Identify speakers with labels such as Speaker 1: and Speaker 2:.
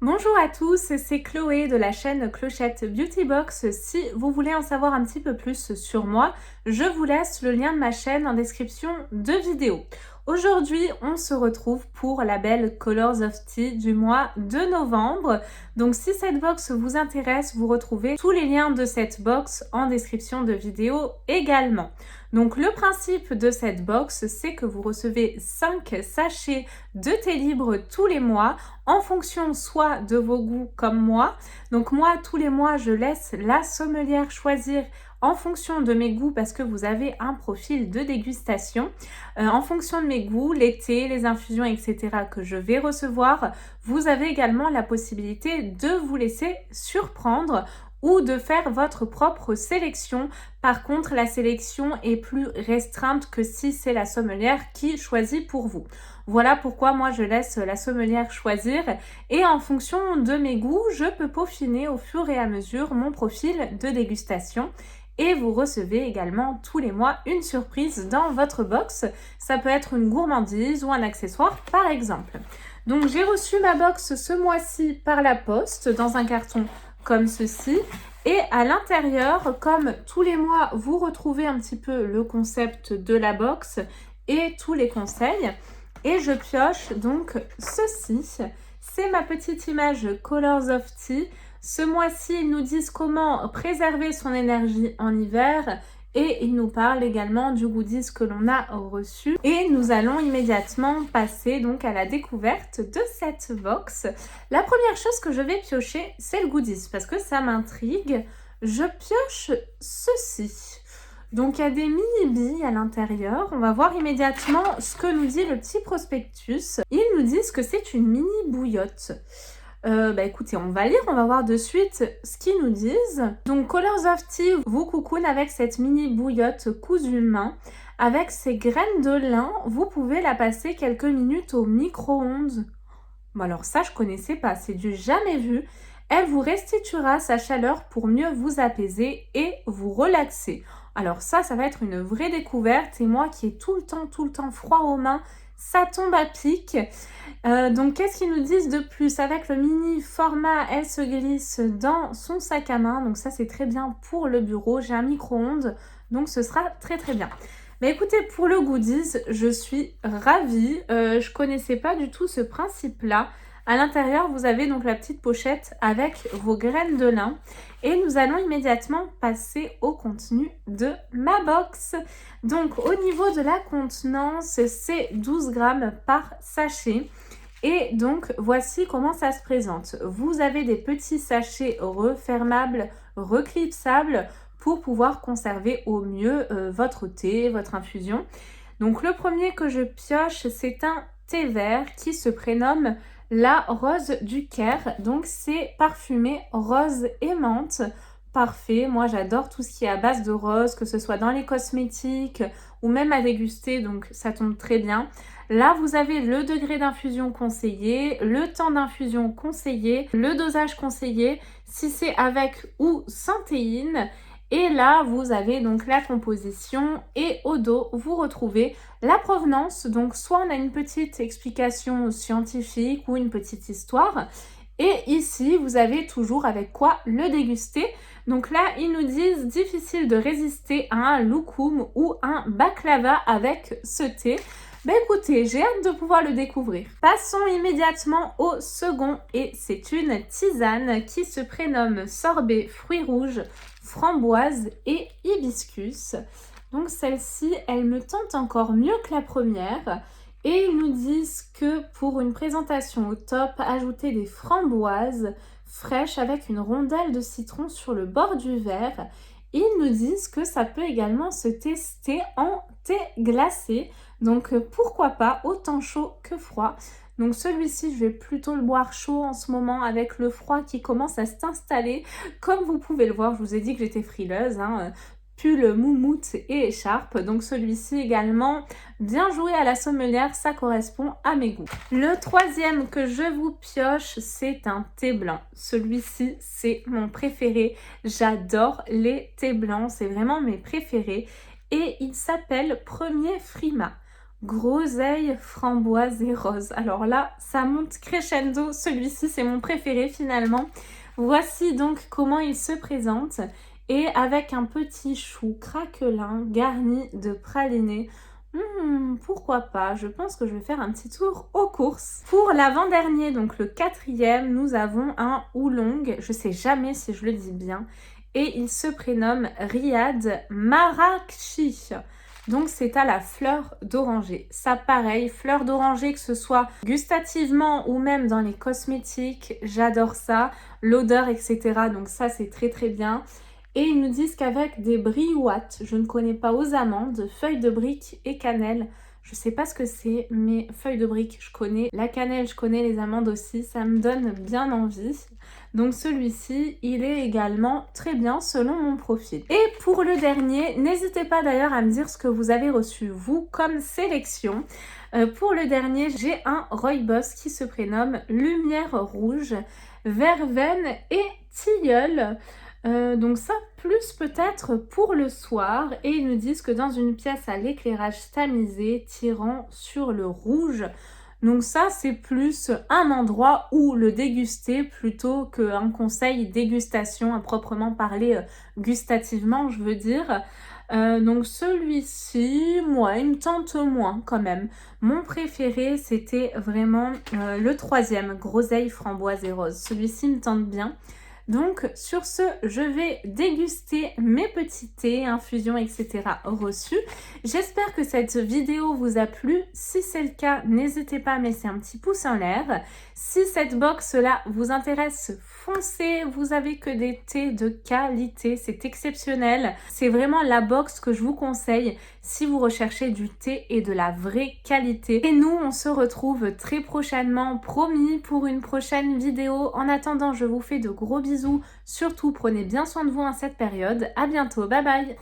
Speaker 1: Bonjour à tous, c'est Chloé de la chaîne Clochette Beauty Box. Si vous voulez en savoir un petit peu plus sur moi, je vous laisse le lien de ma chaîne en description de vidéo. Aujourd'hui, on se retrouve pour la belle Colors of Tea du mois de novembre. Donc si cette box vous intéresse, vous retrouvez tous les liens de cette box en description de vidéo également. Donc le principe de cette box, c'est que vous recevez 5 sachets de thé libre tous les mois en fonction soit de vos goûts comme moi. Donc moi, tous les mois, je laisse la sommelière choisir en fonction de mes goûts parce que vous avez un profil de dégustation. En fonction de mes goûts, les thés, les infusions, etc. que je vais recevoir, vous avez également la possibilité de vous laisser surprendre ou de faire votre propre sélection. Par contre, la sélection est plus restreinte que si c'est la sommelière qui choisit pour vous. Voilà pourquoi moi je laisse la sommelière choisir et en fonction de mes goûts, je peux peaufiner au fur et à mesure mon profil de dégustation. Et vous recevez également tous les mois une surprise dans votre box. Ça peut être une gourmandise ou un accessoire par exemple. Donc j'ai reçu ma box ce mois-ci par la poste dans un carton comme ceci. Et à l'intérieur, comme tous les mois, vous retrouvez un petit peu le concept de la box et tous les conseils. Et je pioche donc ceci. C'est ma petite image Colors of Tea. Ce mois-ci, ils nous disent comment préserver son énergie en hiver. Et ils nous parlent également du goodies que l'on a reçu. Et nous allons immédiatement passer donc à la découverte de cette box. La première chose que je vais piocher, c'est le goodies parce que ça m'intrigue. Je pioche ceci. Donc il y a des mini-billes à l'intérieur. On va voir immédiatement ce que nous dit le petit prospectus. Ils nous disent que c'est une mini bouillotte. Écoutez, on va lire, on va voir de suite ce qu'ils nous disent. Donc Colors of Tea vous coucoune avec cette mini bouillotte cousue main. Avec ses graines de lin, vous pouvez la passer quelques minutes au micro-ondes. Bon alors ça, je connaissais pas, c'est du jamais vu. Elle vous restituera sa chaleur pour mieux vous apaiser et vous relaxer. Alors ça va être une vraie découverte. Et moi qui ai tout le temps froid aux mains, ça tombe à pic. Donc qu'est-ce qu'ils nous disent de plus? Avec le mini format, elle se glisse dans son sac à main. Donc ça, c'est très bien pour le bureau. J'ai un micro-ondes, donc ce sera très bien. Mais écoutez, pour le goodies, je suis ravie. Je connaissais pas du tout ce principe-là. À l'intérieur, vous avez donc la petite pochette avec vos graines de lin. Et nous allons immédiatement passer au contenu de ma box. Donc, au niveau de la contenance, c'est 12 grammes par sachet. Et donc, voici comment ça se présente. Vous avez des petits sachets refermables, reclipsables pour pouvoir conserver au mieux votre thé, votre infusion. Donc, le premier que je pioche, c'est un thé vert qui se prénomme la rose du Caire. Donc, c'est parfumé rose et menthe. Parfait, moi j'adore tout ce qui est à base de rose, que ce soit dans les cosmétiques ou même à déguster, donc ça tombe très bien. Là, vous avez le degré d'infusion conseillé, le temps d'infusion conseillé, le dosage conseillé, si c'est avec ou sans théine. Et là, vous avez donc la composition et au dos, vous retrouvez la provenance. Donc, soit on a une petite explication scientifique ou une petite histoire. Et ici, vous avez toujours avec quoi le déguster. Donc là, ils nous disent difficile de résister à un loukoum ou un baklava avec ce thé. Écoutez, j'ai hâte de pouvoir le découvrir. Passons immédiatement au second et c'est une tisane qui se prénomme sorbet fruits rouges, framboise et hibiscus. Donc celle-ci, elle me tente encore mieux que la première. Et ils nous disent que pour une présentation au top, ajoutez des framboises fraîches avec une rondelle de citron sur le bord du verre. Ils nous disent que ça peut également se tester en thé glacé. Donc pourquoi pas, autant chaud que froid. Donc celui-ci, je vais plutôt le boire chaud en ce moment avec le froid qui commence à s'installer. Comme vous pouvez le voir, je vous ai dit que j'étais frileuse, pull moumoute et écharpe. Donc celui-ci également, bien joué à la sommelière, ça correspond à mes goûts. Le troisième que je vous pioche, c'est un thé blanc. Celui-ci, c'est mon préféré. J'adore les thés blancs, c'est vraiment mes préférés. Et il s'appelle Premier Frima. groseille, framboise et rose. Alors là, ça monte crescendo. Celui-ci, c'est mon préféré finalement. Voici donc comment il se présente. Et avec un petit chou craquelin garni de praliné. Pourquoi pas? Je pense que je vais faire un petit tour aux courses. Pour l'avant-dernier, donc le quatrième, nous avons un oolong. Je sais jamais si je le dis bien. Et il se prénomme Riyad Marrakchi. Donc c'est à la fleur d'oranger. Ça pareil, fleur d'oranger, que ce soit gustativement ou même dans les cosmétiques, j'adore ça. L'odeur, etc. Donc ça c'est très très bien. Et ils nous disent qu'avec des briouates, je ne connais pas, aux amandes, feuilles de brique et cannelle. Je sais pas ce que c'est, mais feuilles de brique, je connais. La cannelle, je connais, les amandes aussi. Ça me donne bien envie. Donc celui-ci, il est également très bien selon mon profil. Et pour le dernier, n'hésitez pas d'ailleurs à me dire ce que vous avez reçu, vous, comme sélection. Pour le dernier, j'ai un Rooibos qui se prénomme Lumière Rouge, Verveine et Tilleul. Donc ça, plus peut-être pour le soir. Et ils nous disent que dans une pièce à l'éclairage tamisé, tirant sur le rouge. Donc ça, c'est plus un endroit où le déguster plutôt qu'un conseil dégustation à proprement parler, gustativement, je veux dire. Donc celui-ci, moi, il me tente moins quand même. Mon préféré, c'était vraiment le troisième, groseille, framboise et rose. Celui-ci me tente bien. Donc sur ce, je vais déguster mes petits thés, infusions, etc. reçus. J'espère que cette vidéo vous a plu. Si c'est le cas, n'hésitez pas à me laisser un petit pouce en l'air. Si cette box-là vous intéresse, foncez. Vous avez que des thés de qualité, c'est exceptionnel. C'est vraiment la box que je vous conseille si vous recherchez du thé et de la vraie qualité. Et nous, on se retrouve très prochainement, promis, pour une prochaine vidéo. En attendant, je vous fais de gros bisous. Surtout, prenez bien soin de vous en cette période. À bientôt, bye bye!